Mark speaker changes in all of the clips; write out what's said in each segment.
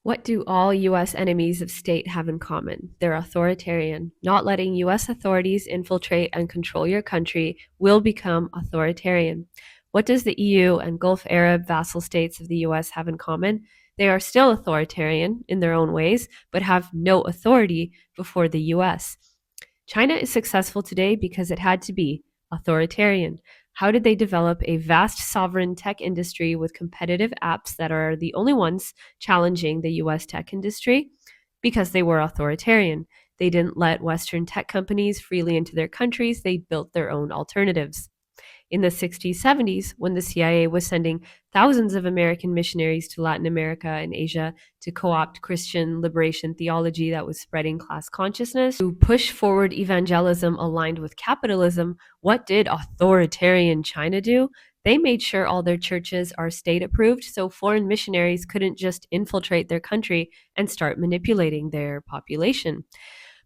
Speaker 1: What do all U.S. enemies of state have in common? They're authoritarian. Not letting U.S. authorities infiltrate and control your country will become authoritarian. What does the EU and Gulf Arab vassal states of the U.S. have in common? They are still authoritarian in their own ways, but have no authority before the U.S. China is successful today because it had to be authoritarian. How did they develop a vast sovereign tech industry with competitive apps that are the only ones challenging the US tech industry? Because they were authoritarian. They didn't let Western tech companies freely into their countries, they built their own alternatives. In the 60s, 70s, when the CIA was sending thousands of American missionaries to Latin America and Asia to co opt Christian liberation theology that was spreading class consciousness, to push forward evangelism aligned with capitalism, what did authoritarian China do? They made sure all their churches are state approved so foreign missionaries couldn't just infiltrate their country and start manipulating their population.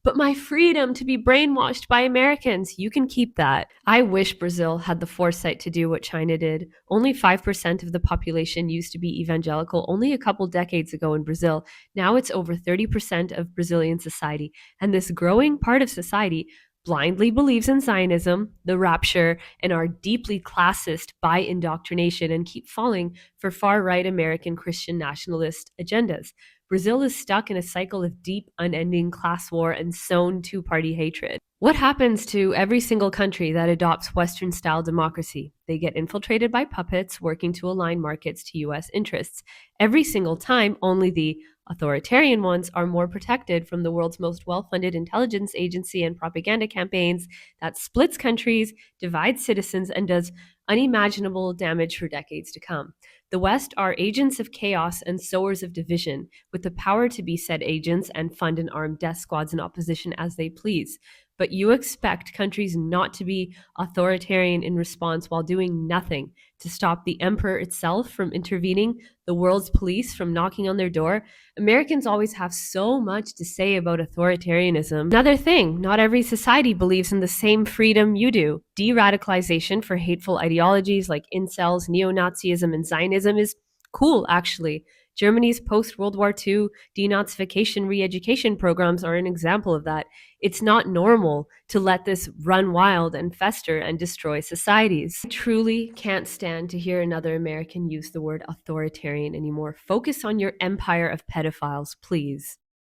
Speaker 1: But my freedom to be brainwashed by Americans, you can keep that. I wish Brazil had the foresight to do what China did. Only 5% of the population used to be evangelical only a couple decades ago in Brazil. Now it's over 30% of Brazilian society. And this growing part of society blindly believes in Zionism, the rapture, and are deeply classist by indoctrination and keep falling for far right American Christian nationalist agendas. Brazil is stuck in a cycle of deep, unending class war and sown two party hatred. What happens to every single country that adopts Western style democracy? They get infiltrated by puppets working to align markets to US interests. Every single time, only the authoritarian ones are more protected from the world's most well funded intelligence agency and propaganda campaigns that splits countries, divides citizens, and does unimaginable damage for decades to come. The West are agents of chaos and sowers of division, with the power to be said agents and fund and arm death squads in opposition as they please. But you expect countries not to be authoritarian in response while doing nothing to stop the emperor itself from intervening, the world's police from knocking on their door. Americans always have so much to say about authoritarianism. Another thing, not every society believes in the same freedom you do. De-radicalization for hateful ideologies like incels, neo-Nazism, and Zionism is cool, actually. Germany's post-World War II denazification re-education programs are an example of that. It's not normal to let this run wild and fester and destroy societies. I truly can't stand to hear another American use the word authoritarian anymore. Focus on your empire of pedophiles, please.